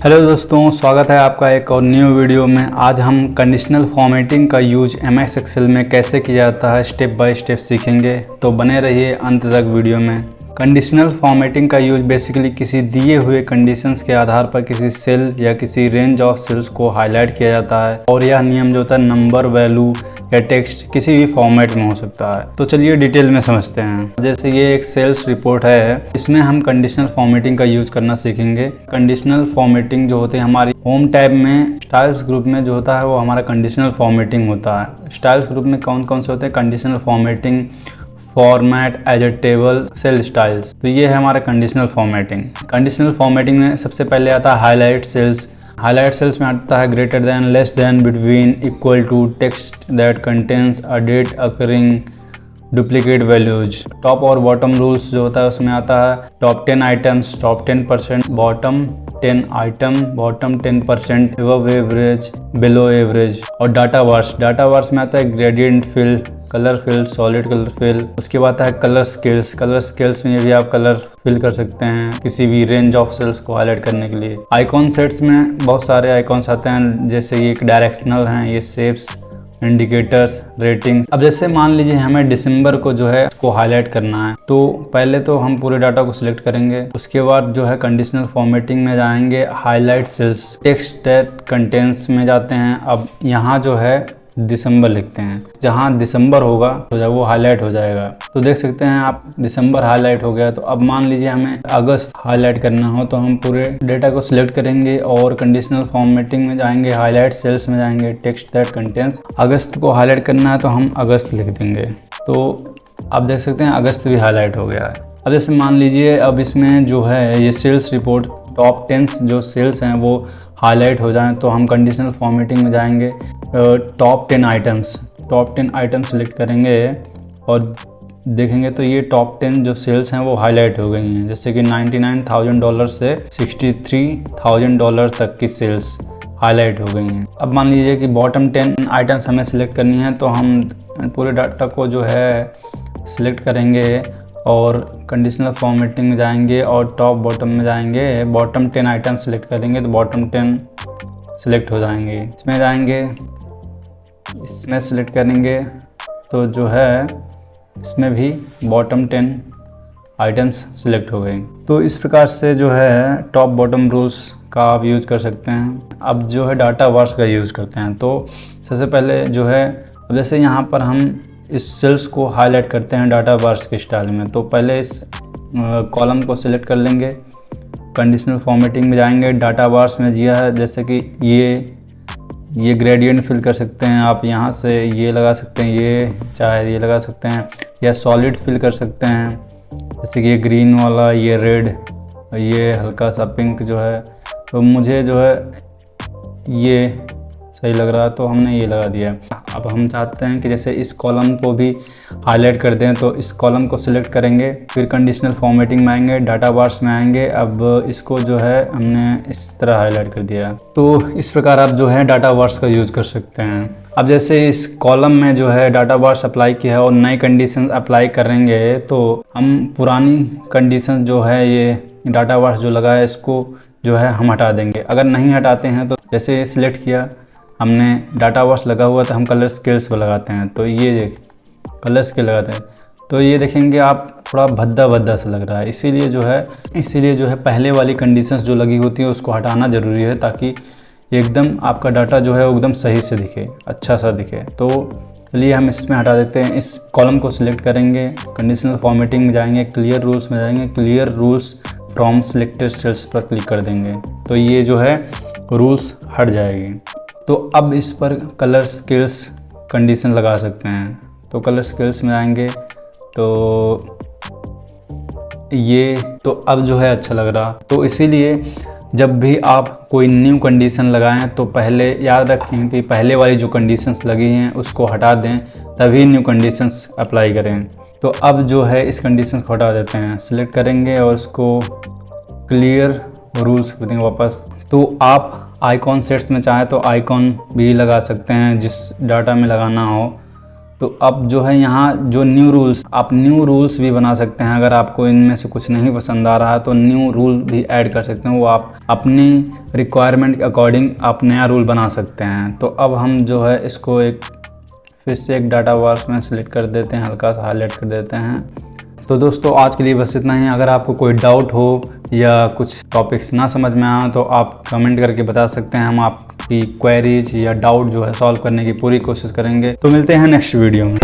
Hello दोस्तों, स्वागत है आपका एक और न्यू वीडियो में। आज हम कंडीशनल फॉर्मेटिंग का यूज एमएस एक्सेल में कैसे किया जाता है स्टेप बाय स्टेप सीखेंगे, तो बने रहिए अंत तक वीडियो में। कंडीशनल फॉर्मेटिंग का यूज बेसिकली किसी दिए हुए कंडीशंस के आधार पर किसी सेल या किसी रेंज ऑफ सेल्स को हाईलाइट किया जाता है, और यह नियम जो होता है नंबर, वैल्यू या टेक्स्ट किसी भी फॉर्मेट में हो सकता है। तो चलिए डिटेल में समझते हैं। जैसे ये एक सेल्स रिपोर्ट है, इसमें हम कंडीशनल फॉर्मेटिंग का यूज करना सीखेंगे। कंडीशनल फॉर्मेटिंग जो होते हैं हमारी होम टैब में स्टाइल्स ग्रुप में जो होता है वो हमारा कंडीशनल फॉर्मेटिंग होता है। स्टाइल्स ग्रुप में कौन कौन से होते हैं? Conditional formatting, format, as a table, cell styles. तो ये है हमारा कंडीशनल फॉर्मेटिंग। कंडीशनल फॉर्मेटिंग में सबसे पहले आता है हाईलाइट सेल्स। हाईलाइट सेल्स में आता है greater than, less than, between, equal to, text that contains a date occurring, duplicate values. Top और बॉटम रूल्स जो होता है उसमें आता है top 10 items, top 10%, bottom 10 item, bottom 10%, above average, below average. और डाटा वार्स। डाटा वार्स में आता है gradient fill, colour fill, solid colour fill. उसके बाद आता है कलर स्केल्स। कलर स्केल्स में भी आप कलर फिल कर सकते हैं किसी भी रेंज ऑफ सेल्स को हाईलाइट करने के लिए। आइकॉन सेट्स में बहुत सारे आइकॉन्स आते हैं, जैसे ये एक डायरेक्शनल हैं, ये शेप्स, इंडिकेटर्स, रेटिंग। अब जैसे मान लीजिए हमें दिसंबर को जो है को हाईलाइट करना है, तो पहले तो हम पूरे डाटा को सिलेक्ट करेंगे। उसके बाद जो है कंडीशनल फॉर्मेटिंग में जाएंगे, highlight cells, text that contains में जाते हैं। अब यहाँ जो है दिसंबर लिखते हैं, जहाँ दिसंबर होगा तो जब वो हाईलाइट हो जाएगा। तो देख सकते हैं आप, दिसंबर हाईलाइट हो गया। तो अब मान लीजिए हमें अगस्त हाईलाइट करना हो, तो हम पूरे डेटा को सिलेक्ट करेंगे और कंडीशनल फॉर्मेटिंग में जाएंगे, हाईलाइट सेल्स में जाएंगे, टेक्स्ट दैट कंटेंट्स। अगस्त को हाईलाइट करना है तो हम अगस्त लिख देंगे। तो आप देख सकते हैं अगस्त भी हाईलाइट हो गया है। अब जैसे मान लीजिए अब इसमें जो है ये सेल्स रिपोर्ट, टॉप 10 जो सेल्स हैं वो हाईलाइट हो जाएं, तो हम कंडीशनल फॉर्मेटिंग में जाएंगे, top 10 items, top 10 item select करेंगे और देखेंगे तो ये टॉप 10 जो सेल्स हैं वो हाईलाइट हो गई हैं। जैसे कि $99,000 से $63,000 तक की सेल्स हाईलाइट हो गई हैं। अब मान लीजिए कि बॉटम 10 आइटम्स हमें सिलेक्ट करनी है, तो हम पूरे डाटा को जो है सिलेक्ट करेंगे और कंडीशनल फॉर्मेटिंग में जाएंगे और टॉप बॉटम में जाएंगे, बॉटम 10 आइटम सेलेक्ट करेंगे तो बॉटम 10 सेलेक्ट हो जाएंगे। इसमें जाएंगे, इसमें सेलेक्ट करेंगे तो जो है इसमें भी बॉटम 10 आइटम्स सेलेक्ट हो गए। तो इस प्रकार से जो है टॉप बॉटम रूल्स का आप यूज़ कर सकते हैं। अब जो है डाटा वार्स का यूज़ करते हैं। तो सबसे पहले जो है, जैसे यहाँ पर हम इस सेल्स को हाईलाइट करते हैं डाटा बार्स के स्टाइल में, तो पहले इस कॉलम को सिलेक्ट कर लेंगे, कंडीशनल फॉर्मेटिंग में जाएंगे, डाटा बार्स में जिया है, जैसे कि ये ग्रेडियंट फिल कर सकते हैं आप, यहाँ से ये लगा सकते हैं, ये चाहे ये लगा सकते हैं, या सॉलिड फिल कर सकते हैं, जैसे कि ये ग्रीन वाला, ये रेड, ये हल्का सा पिंक जो है। तो मुझे जो है ये सही लग रहा है तो हमने ये लगा दिया। अब हम चाहते हैं कि जैसे इस कॉलम को भी हाईलाइट कर दें, तो इस कॉलम को सिलेक्ट करेंगे, फिर कंडीशनल फॉर्मेटिंग में आएंगे, डाटा बार्स में आएंगे। अब इसको जो है हमने इस तरह हाईलाइट कर दिया। तो इस प्रकार आप जो है डाटा बार्स का यूज़ कर सकते हैं। अब जैसे इस कॉलम में जो है डाटा बार्स अप्लाई किया है और नई कंडीशन अप्लाई करेंगे, तो हम पुरानी कंडीशन जो है ये डाटा बार्स जो लगा है इसको जो है हम हटा देंगे। अगर नहीं हटाते हैं तो जैसे ये सिलेक्ट किया हमने, डाटा बार्स लगा हुआ तो हम कलर स्केल्स पर लगाते हैं, तो ये कलर स्केल लगाते हैं, तो ये देखेंगे आप थोड़ा भद्दा भद्दा सा लग रहा है। इसीलिए जो है पहले वाली कंडीशंस जो लगी होती है उसको हटाना ज़रूरी है, ताकि एकदम आपका डाटा जो है एकदम सही से दिखे, अच्छा सा दिखे। तो चलिए हम इसमें हटा देते हैं। इस कॉलम को सिलेक्ट करेंगे, कंडीशनल फॉर्मेटिंग में जाएंगे, क्लियर रूल्स में जाएंगे, clear rules from selected cells पर क्लिक कर देंगे, तो ये जो है रूल्स हट जाएगी। तो अब इस पर कलर स्केल्स कंडीशन लगा सकते हैं, तो कलर स्केल्स में आएंगे तो ये तो अब जो है अच्छा लग रहा। तो इसीलिए जब भी आप कोई न्यू कंडीशन लगाएं तो पहले याद रखें कि पहले वाली जो कंडीशंस लगी हैं उसको हटा दें, तभी न्यू कंडीशंस अप्लाई करें। तो अब जो है इस कंडीशंस को हटा देते हैं, सिलेक्ट करेंगे और उसको क्लियर रूल्स कर देंगे वापस। तो आप आइकॉन सेट्स में चाहे तो आइकॉन भी लगा सकते हैं जिस डाटा में लगाना हो। तो अब जो है यहाँ जो न्यू रूल्स, आप न्यू रूल्स भी बना सकते हैं। अगर आपको इनमें से कुछ नहीं पसंद आ रहा है तो न्यू रूल भी ऐड कर सकते हैं, वो आप अपनी रिक्वायरमेंट के अकॉर्डिंग आप नया रूल बना सकते हैं। तो अब हम जो है इसको एक फिर से एक डाटा बॉक्स में सेलेक्ट कर देते हैं, हल्का सा हाईलाइट कर देते हैं। तो दोस्तों आज के लिए बस इतना ही। अगर आपको कोई डाउट हो या कुछ टॉपिक्स ना समझ में आए तो आप कमेंट करके बता सकते हैं, हम आपकी क्वेरीज या डाउट जो है सॉल्व करने की पूरी कोशिश करेंगे। तो मिलते हैं नेक्स्ट वीडियो में।